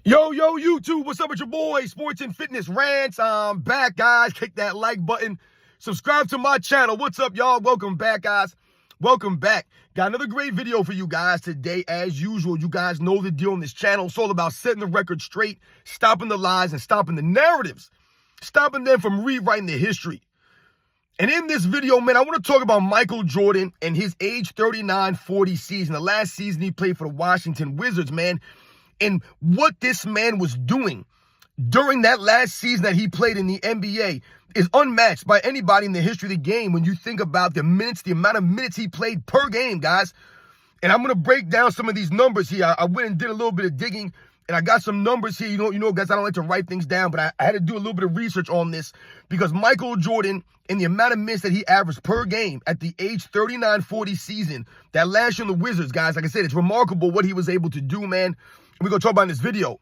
Yo, YouTube, what's up with your boy, Sports and Fitness Rants? I'm back, guys. Click that like button. Subscribe to my channel. What's up, y'all? Welcome back, guys. Welcome back. Got another great video for you guys today. As usual, you guys know the deal on this channel. It's all about setting the record straight, stopping the lies, and stopping the narratives, stopping them from rewriting the history. And in this video, man, I want to talk about Michael Jordan and his age 39-40 season, the last season he played for the Washington Wizards, man. And what this man was doing during that last season that he played in the NBA is unmatched by anybody in the history of the game when you think about the minutes, the amount of minutes he played per game, guys. And I'm going to break down some of these numbers here. I went and did a little bit of digging, and I got some numbers here. You know, guys, I don't like to write things down, but I had to do a little bit of research on this because Michael Jordan and the amount of minutes that he averaged per game at the age 39-40 season, that last year in the Wizards, guys, like I said, it's remarkable what he was able to do, man. We're going to talk about in this video.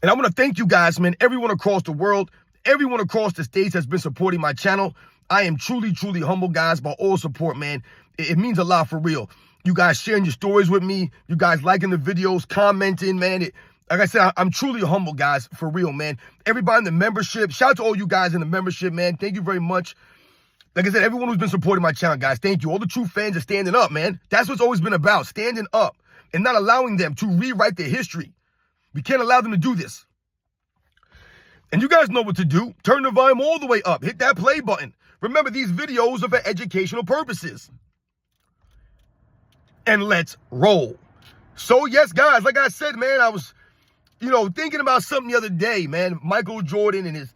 And I want to thank you guys, man, everyone across the world, everyone across the states has been supporting my channel. I am truly, truly humbled, guys, by all support, man. It means a lot for real. You guys sharing your stories with me, you guys liking the videos, commenting, man. Like I said, I'm truly humble, guys, for real, man. Everybody in the membership, shout out to all you guys in the membership, man. Thank you very much. Like I said, everyone who's been supporting my channel, guys, thank you. All the true fans are standing up, man. That's what's always been about, standing up and not allowing them to rewrite their history. We can't allow them to do this. And you guys know what to do. Turn the volume all the way up. Hit that play button. Remember, these videos are for educational purposes. And let's roll. So, yes, guys, like I said, man, I was, thinking about something the other day, man. Michael Jordan and his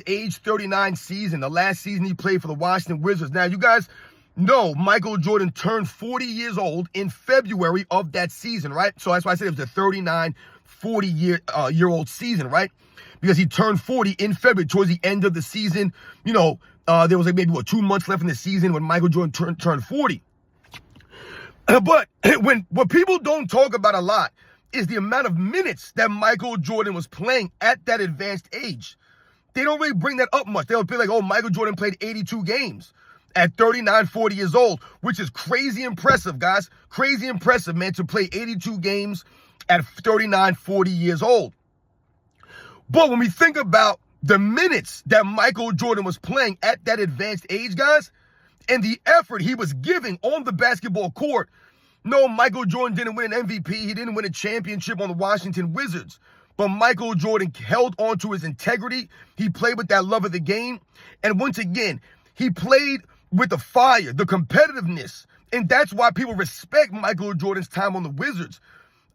age 39 season, the last season he played for the Washington Wizards. Now, you guys know Michael Jordan turned 40 years old in February of that season, right? So that's why I said it was the 39-40-year-old season, right? Because he turned 40 in February towards the end of the season. There was like maybe, 2 months left in the season when Michael Jordan turned 40. But what people don't talk about a lot is the amount of minutes that Michael Jordan was playing at that advanced age. They don't really bring that up much. They'll be like, oh, Michael Jordan played 82 games at 39-40 years old, which is crazy impressive, guys. Crazy impressive, man, to play 82 games at 39-40 years old. But when we think about the minutes that Michael Jordan was playing at that advanced age, guys, and the effort he was giving on the basketball court, no, Michael Jordan didn't win an MVP. He didn't win a championship on the Washington Wizards. But Michael Jordan held on to his integrity. He played with that love of the game. And once again, he played with the fire, the competitiveness. And that's why people respect Michael Jordan's time on the Wizards.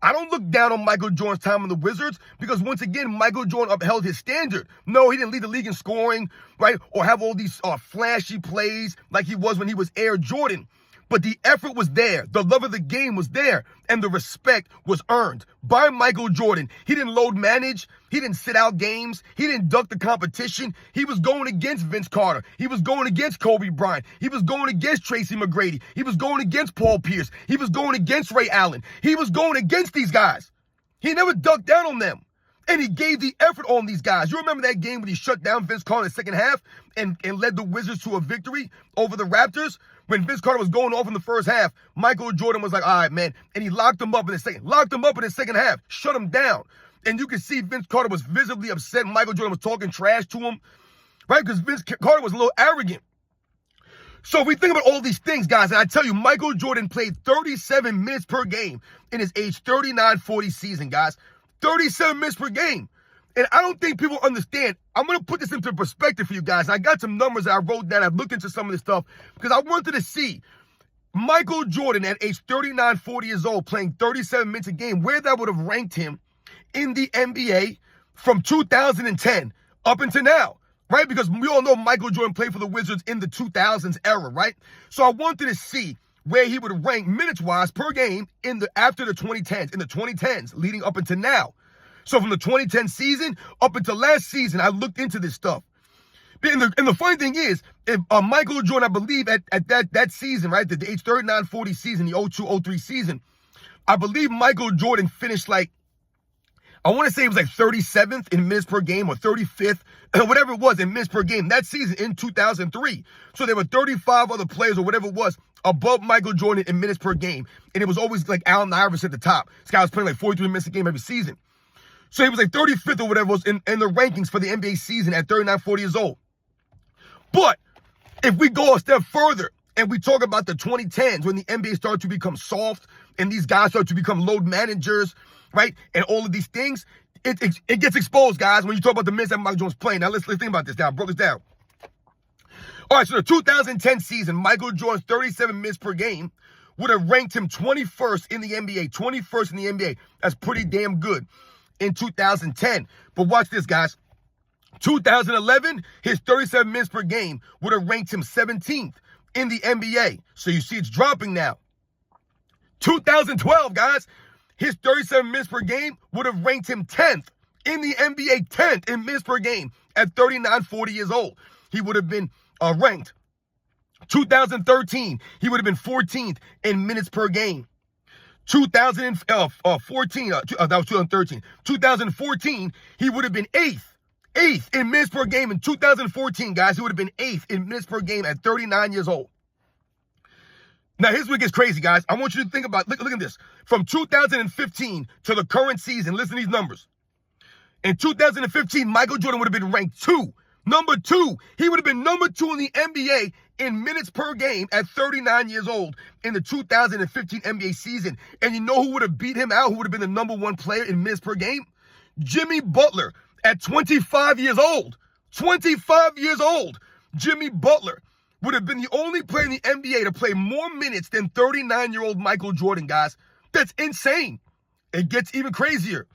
I don't look down on Michael Jordan's time on the Wizards because, once again, Michael Jordan upheld his standard. No, he didn't lead the league in scoring, right, or have all these flashy plays like he was when he was Air Jordan. But the effort was there. The love of the game was there. And the respect was earned by Michael Jordan. He didn't load manage. He didn't sit out games. He didn't duck the competition. He was going against Vince Carter. He was going against Kobe Bryant. He was going against Tracy McGrady. He was going against Paul Pierce. He was going against Ray Allen. He was going against these guys. He never ducked down on them. And he gave the effort on these guys. You remember that game when he shut down Vince Carter in the second half and led the Wizards to a victory over the Raptors? When Vince Carter was going off in the first half, Michael Jordan was like, all right, man. And he locked him up in the second half, shut him down. And you can see Vince Carter was visibly upset. Michael Jordan was talking trash to him, right? Because Vince Carter was a little arrogant. So if we think about all these things, guys, and I tell you, Michael Jordan played 37 minutes per game in his age 39-40 season, guys. 37 minutes per game. And I don't think people understand. I'm going to put this into perspective for you guys. I got some numbers that I wrote down. I've looked into some of this stuff because I wanted to see Michael Jordan at age 39-40 years old playing 37 minutes a game, where that would have ranked him in the NBA from 2010 up until now, right? Because we all know Michael Jordan played for the Wizards in the 2000s era, right? So I wanted to see where he would rank minutes-wise per game after the 2010s, in the 2010s, leading up until now. So from the 2010 season up until last season, I looked into this stuff. And the funny thing is, if Michael Jordan, I believe at that season, right, the age 39-40 season, the 02-03 season, I believe Michael Jordan finished I want to say it was 37th in minutes per game or 35th, whatever it was in minutes per game that season in 2003. So there were 35 other players or whatever it was above Michael Jordan in minutes per game. And it was always Allen Iverson at the top. This guy was playing 43 minutes a game every season. So he was like 35th or whatever was in the rankings for the NBA season at 39, 40 years old. But if we go a step further and we talk about the 2010s when the NBA started to become soft and these guys start to become load managers, right? And all of these things, it gets exposed, guys, when you talk about the minutes that Michael Jordan's playing. Now, let's think about this now. I broke this down. All right, so the 2010 season, Michael Jordan's 37 minutes per game would have ranked him 21st in the NBA. 21st in the NBA. That's pretty damn good in 2010. But watch this, guys. 2011, his 37 minutes per game would have ranked him 17th in the NBA. So you see it's dropping now. 2012, guys, his 37 minutes per game would have ranked him 10th in the NBA, 10th in minutes per game at 39, 40 years old. He would have been ranked. 2013, he would have been 14th in minutes per game. 2014, that was 2013. 2014, he would have been 8th in minutes per game in 2014, guys. He would have been 8th in minutes per game at 39 years old. Now, here's what gets crazy, guys. I want you to think about, look at this. From 2015 to the current season, listen to these numbers. In 2015, Michael Jordan would have been ranked 2. Number 2. He would have been number 2 in the NBA in minutes per game at 39 years old in the 2015 NBA season. And you know who would have beat him out? Who would have been the number 1 player in minutes per game? Jimmy Butler at 25 years old. 25 years old. Jimmy Butler would have been the only player in the NBA to play more minutes than 39-year-old Michael Jordan, guys. That's insane. It gets even crazier.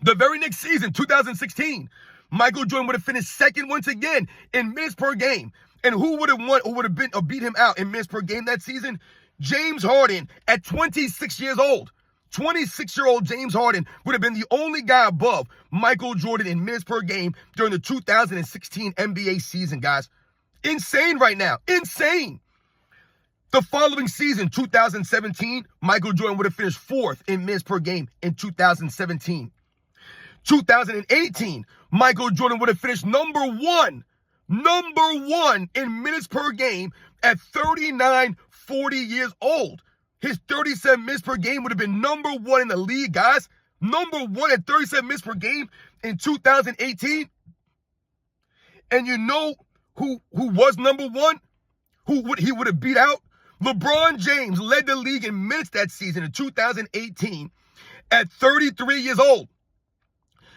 The very next season, 2016, Michael Jordan would have finished second once again in minutes per game. And who would have won or would have been or beat him out in minutes per game that season? James Harden at 26 years old. 26-year-old James Harden would have been the only guy above Michael Jordan in minutes per game during the 2016 NBA season, guys. Insane right now. Insane. The following season, 2017, Michael Jordan would have finished 4th in minutes per game in 2017. 2018, Michael Jordan would have finished number one in minutes per game at 39, 40 years old. His 37 minutes per game would have been number 1 in the league, guys. Number 1 at 37 minutes per game in 2018. And you know who was number 1? He would have beat out? LeBron James led the league in minutes that season in 2018 at 33 years old.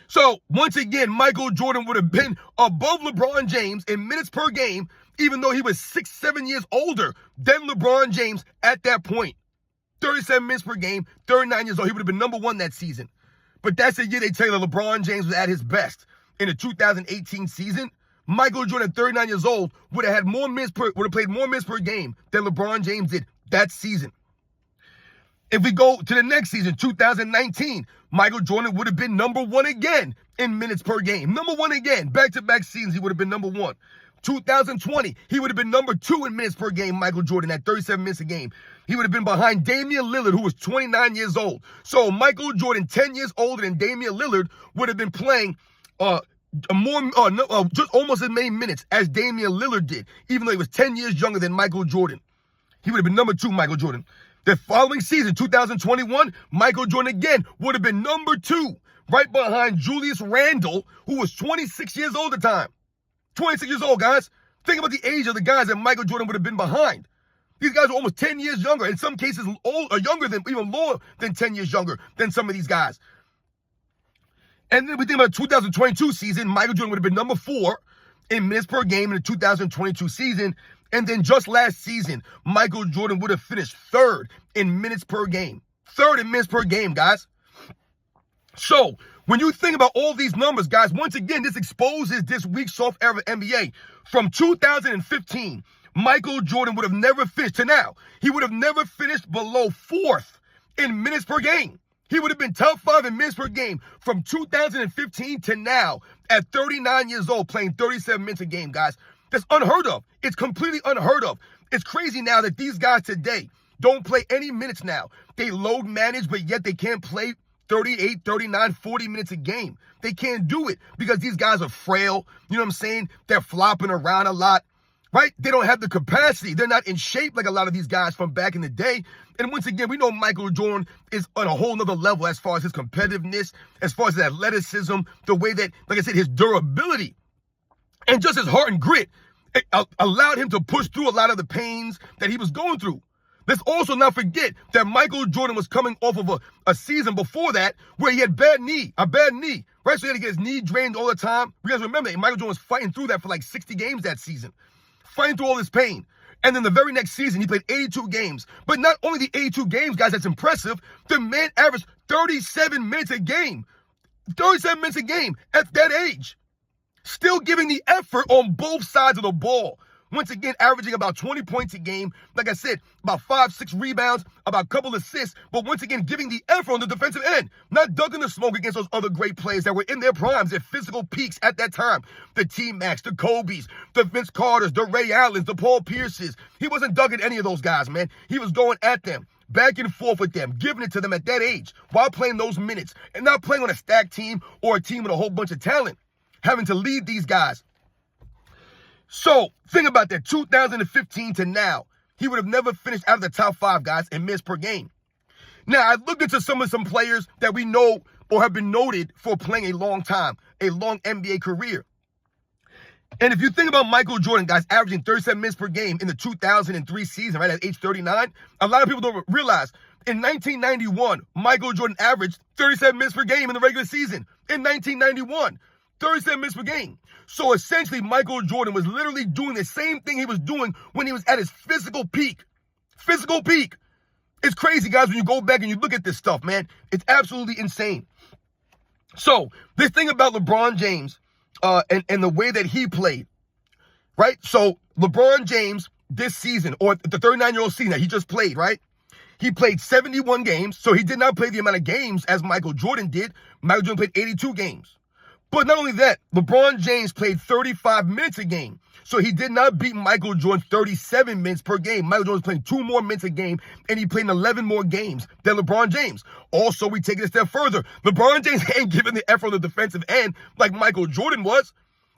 So, once again, Michael Jordan would have been above LeBron James in minutes per game, even though he was 6, 7 years older than LeBron James at that point. 37 minutes per game, 39 years old. He would have been number 1 that season. But that's the year they tell you that LeBron James was at his best. In the 2018 season, Michael Jordan, 39 years old, would have played more minutes per game than LeBron James did that season. If we go to the next season, 2019, Michael Jordan would have been number 1 again in minutes per game. Number 1 again. Back-to-back seasons, he would have been number 1. 2020, he would have been number 2 in minutes per game, Michael Jordan, at 37 minutes a game. He would have been behind Damian Lillard, who was 29 years old. So Michael Jordan, 10 years older than Damian Lillard, would have been playing just almost as many minutes as Damian Lillard did, even though he was 10 years younger than Michael Jordan. He would have been number 2, Michael Jordan. The following season, 2021, Michael Jordan again would have been number 2, right behind Julius Randle, who was 26 years old at the time. 26 years old, guys. Think about the age of the guys that Michael Jordan would have been behind. These guys are almost 10 years younger. In some cases, younger than, even more than 10 years younger than some of these guys. And then we think about the 2022 season, Michael Jordan would have been number 4 in minutes per game in the 2022 season. And then just last season, Michael Jordan would have finished 3rd in minutes per game. 3rd in minutes per game, guys. So, when you think about all these numbers, guys, once again, this exposes this week's soft era NBA. From 2015, Michael Jordan would have never finished to now. He would have never finished below 4th in minutes per game. He would have been top 5 in minutes per game from 2015 to now at 39 years old, playing 37 minutes a game, guys. That's unheard of. It's completely unheard of. It's crazy now that these guys today don't play any minutes now. They load manage, but yet they can't play 38, 39, 40 minutes a game. They can't do it because these guys are frail. You know what I'm saying? They're flopping around a lot. right? They don't have the capacity. They're not in shape like a lot of these guys from back in the day. And once again, we know Michael Jordan is on a whole nother level as far as his competitiveness, as far as his athleticism, the way that, like I said, his durability and just his heart and grit allowed him to push through a lot of the pains that he was going through. Let's also not forget that Michael Jordan was coming off of a season before that where he had a bad knee, right? So he had to get his knee drained all the time. You guys remember that Michael Jordan was fighting through that for like 60 games that season, fighting through all this pain. And then the very next season, he played 82 games. But not only the 82 games, guys, that's impressive. The man averaged 37 minutes a game. 37 minutes a game at that age. Still giving the effort on both sides of the ball. Once again, averaging about 20 points a game. Like I said, about 5-6 rebounds, about a couple assists. But once again, giving the effort on the defensive end. Not ducking the smoke against those other great players that were in their primes, their physical peaks at that time. The T-Macs, the Kobes, the Vince Carters, the Ray Allens, the Paul Pierces. He wasn't ducking any of those guys, man. He was going at them, back and forth with them, giving it to them at that age while playing those minutes and not playing on a stacked team or a team with a whole bunch of talent, having to lead these guys. So, think about that, 2015 to now, he would have never finished out of the top 5, guys, in minutes per game. Now, I looked into some players that we know or have been noted for playing a long time, a long NBA career. And if you think about Michael Jordan, guys, averaging 37 minutes per game in the 2003 season, right, at age 39, a lot of people don't realize in 1991, Michael Jordan averaged 37 minutes per game in the regular season. In 1991, 37 minutes per game. So essentially, Michael Jordan was literally doing the same thing he was doing when he was at his physical peak. Physical peak. It's crazy, guys, when you go back and you look at this stuff, man. It's absolutely insane. So, this thing about LeBron James and the way that he played, right? So, LeBron James this season, or the 39-year-old season that he just played, right? He played 71 games, so he did not play the amount of games as Michael Jordan did. Michael Jordan played 82 games. But not only that, LeBron James played 35 minutes a game. So he did not beat Michael Jordan's 37 minutes per game. Michael Jordan was playing 2 more minutes a game, and he played 11 more games than LeBron James. Also, we take it a step further. LeBron James ain't giving the effort on the defensive end like Michael Jordan was.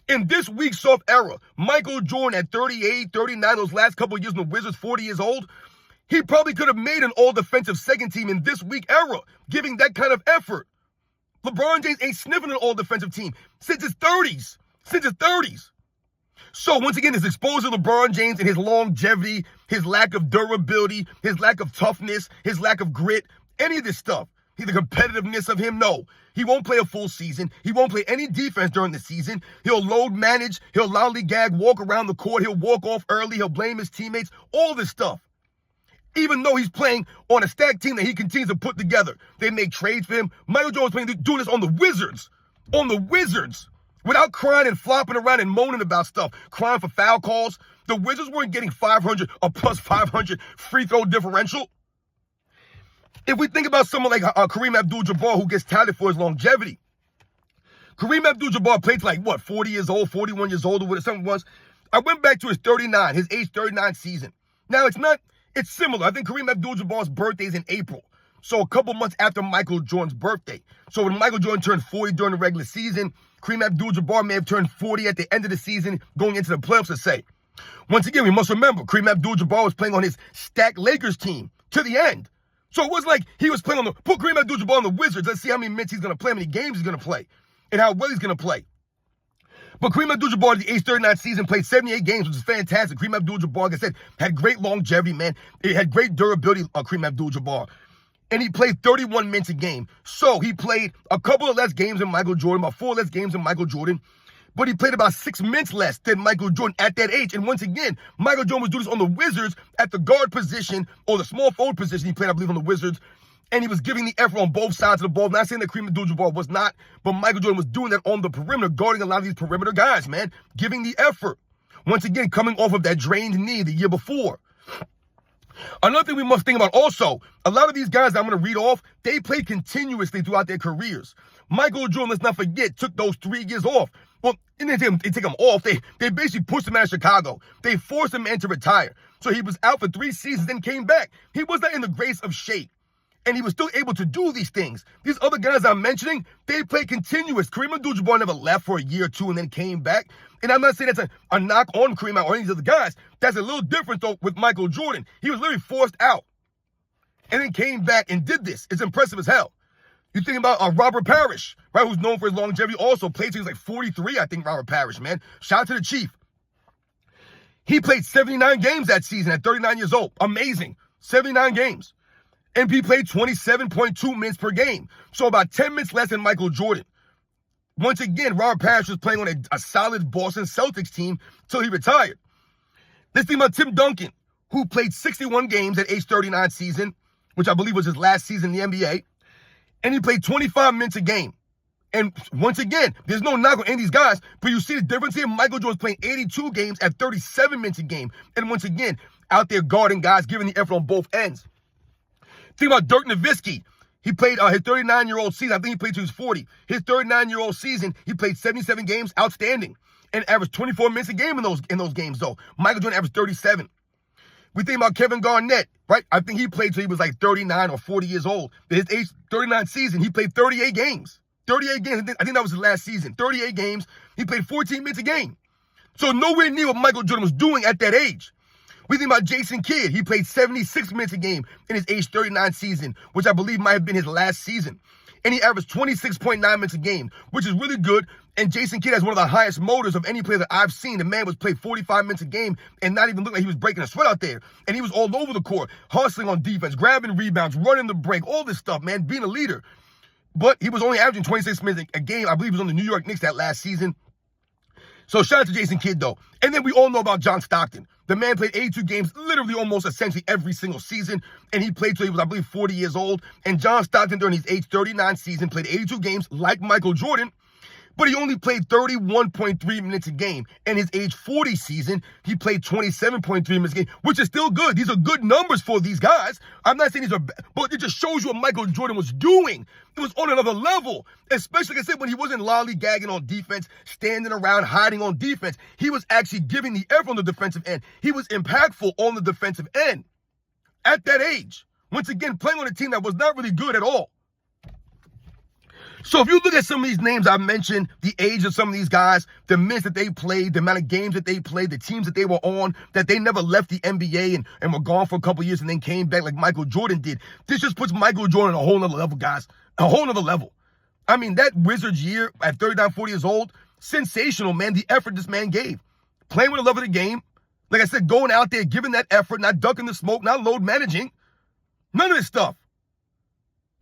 In this weak soft era, Michael Jordan at 38, 39, those last couple of years in the Wizards, 40 years old, he probably could have made an all-defensive second team in this weak era, giving that kind of effort. LeBron James ain't sniffing an all-defensive team since his 30s. So, once again, his exposure to LeBron James and his longevity, his lack of durability, his lack of toughness, his lack of grit, any of this stuff, the competitiveness of him, no. He won't play a full season. He won't play any defense during the season. He'll load manage. He'll lollygag, walk around the court. He'll walk off early. He'll blame his teammates. All this stuff. Even though he's playing on a stacked team that he continues to put together. They make trades for him. Michael Jordan was doing this on the Wizards. On the Wizards. Without crying and flopping around and moaning about stuff. Crying for foul calls. The Wizards weren't getting 500 or plus 500 free throw differential. If we think about someone like Kareem Abdul-Jabbar, who gets touted for his longevity. Kareem Abdul-Jabbar played to 40 years old, 41 years old, or whatever something was. I went back to his age 39 season. Now, it's similar. I think Kareem Abdul-Jabbar's birthday is in April. So a couple months after Michael Jordan's birthday. So when Michael Jordan turned 40 during the regular season, Kareem Abdul-Jabbar may have turned 40 at the end of the season, going into the playoffs, to say. Once again, we must remember, Kareem Abdul-Jabbar was playing on his stacked Lakers team to the end. So it wasn't like he was playing put Kareem Abdul-Jabbar on the Wizards. Let's see how many minutes he's going to play, how many games he's going to play, and how well he's going to play. But Kareem Abdul-Jabbar at the age 39 season played 78 games, which is fantastic. Kareem Abdul-Jabbar, like I said, had great longevity, man. He had great durability, Kareem Abdul-Jabbar. And he played 31 minutes a game. So he played a couple of less games than Michael Jordan, about 4 less games than Michael Jordan. But he played about 6 minutes less than Michael Jordan at that age. And once again, Michael Jordan was doing this on the Wizards at the guard position, or the small forward position he played, I believe, on the Wizards. And he was giving the effort on both sides of the ball. I'm not saying that Kareem Abdul-Jabbar was not, but Michael Jordan was doing that on the perimeter, guarding a lot of these perimeter guys, man. Giving the effort. Once again, coming off of that drained knee the year before. Another thing we must think about also, a lot of these guys that I'm going to read off, they played continuously throughout their careers. Michael Jordan, let's not forget, took those 3 years off. Well, they take him off. They basically pushed him out of Chicago. They forced him to retire. So he was out for 3 seasons, then came back. He was not in the greatest of shape. And he was still able to do these things. These other guys I'm mentioning, they played continuous. Kareem Abdul-Jabbar never left for a year or two and then came back. And I'm not saying that's a knock on Kareem or any of the other guys. That's a little different, though, with Michael Jordan. He was literally forced out and then came back and did this. It's impressive as hell. You think about Robert Parrish, right, who's known for his longevity, also played till he was like 43, I think, Robert Parrish, man. Shout out to the Chief. He played 79 games that season at 39 years old. Amazing. 79 games. MP played 27.2 minutes per game. So about 10 minutes less than Michael Jordan. Once again, Robert Parrish was playing on a solid Boston Celtics team till he retired. Let's think about Tim Duncan, who played 61 games at age 39 season, which I believe was his last season in the NBA. And he played 25 minutes a game. And once again, there's no knock on any of these guys, but you see the difference here. Michael Jordan's playing 82 games at 37 minutes a game. And once again, out there guarding guys, giving the effort on both ends. Think about Dirk Nowitzki. He played his 39-year-old season. I think he played till he was 40. His 39-year-old season, he played 77 games, outstanding. And averaged 24 minutes a game in those games, though. Michael Jordan averaged 37. We think about Kevin Garnett, right? I think he played till he was like 39 or 40 years old. His age 39 season, he played 38 games. 38 games. I think that was his last season. 38 games. He played 14 minutes a game. So nowhere near what Michael Jordan was doing at that age. We think about Jason Kidd. He played 76 minutes a game in his age 39 season, which I believe might have been his last season. And he averaged 26.9 minutes a game, which is really good. And Jason Kidd has one of the highest motors of any player that I've seen. The man was played 45 minutes a game and not even look like he was breaking a sweat out there. And he was all over the court, hustling on defense, grabbing rebounds, running the break, all this stuff, man, being a leader. But he was only averaging 26 minutes a game. I believe he was on the New York Knicks that last season. So shout out to Jason Kidd, though. And then we all know about John Stockton. The man played 82 games, literally almost essentially every single season. And he played till he was, I believe, 40 years old. And John Stockton, during his age 39 season, played 82 games like Michael Jordan. But he only played 31.3 minutes a game. And his age 40 season, he played 27.3 minutes a game, which is still good. These are good numbers for these guys. I'm not saying these are bad, but it just shows you what Michael Jordan was doing. It was on another level, especially, like I said, when he wasn't lollygagging on defense, standing around, hiding on defense. He was actually giving the effort on the defensive end. He was impactful on the defensive end at that age. Once again, playing on a team that was not really good at all. So if you look at some of these names I mentioned, the age of some of these guys, the minutes that they played, the amount of games that they played, the teams that they were on, that they never left the NBA and were gone for a couple years and then came back like Michael Jordan did. This just puts Michael Jordan on a whole nother level, guys. A whole nother level. I mean, that Wizards year at 39, 40 years old, sensational, man. The effort this man gave. Playing with the love of the game. Like I said, going out there, giving that effort, not ducking the smoke, not load managing. None of this stuff.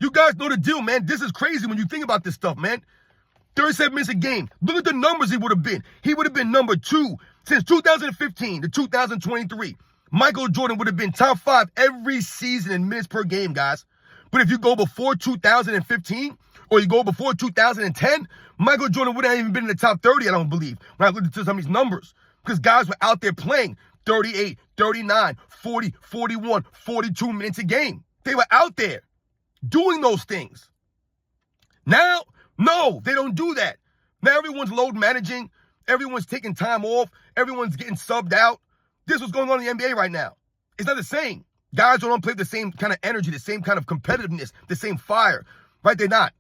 You guys know the deal, man. This is crazy when you think about this stuff, man. 37 minutes a game. Look at the numbers he would have been. He would have been number 2 since 2015 to 2023. Michael Jordan would have been top 5 every season in minutes per game, guys. But if you go before 2015 or you go before 2010, Michael Jordan wouldn't have even been in the top 30, I don't believe, when I looked at some of these numbers. Because guys were out there playing 38, 39, 40, 41, 42 minutes a game. They were out there doing those things. Now, no, they don't do that. Now everyone's load managing. Everyone's taking time off. Everyone's getting subbed out. This is what's going on in the NBA right now. It's not the same. Guys don't play the same kind of energy, the same kind of competitiveness, the same fire. Right? They're not.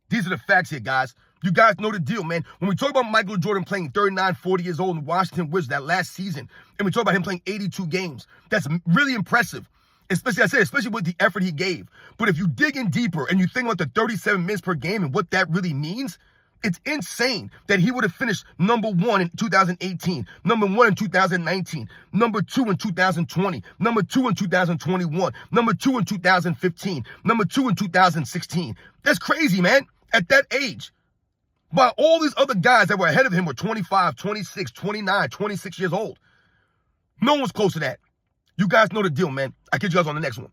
These are the facts here, guys. You guys know the deal, man. When we talk about Michael Jordan playing 39, 40 years old in Washington Wizards that last season, and we talk about him playing 82 games, that's really impressive. Especially with the effort he gave. But if you dig in deeper and you think about the 37 minutes per game and what that really means, it's insane that he would have finished number 1 in 2018, number 1 in 2019, number 2 in 2020, number 2 in 2021, number 2 in 2015, number 2 in 2016. That's crazy, man, at that age. But all these other guys that were ahead of him were 25, 26, 29, 26 years old. No one's close to that. You guys know the deal, man. I'll catch you guys on the next one.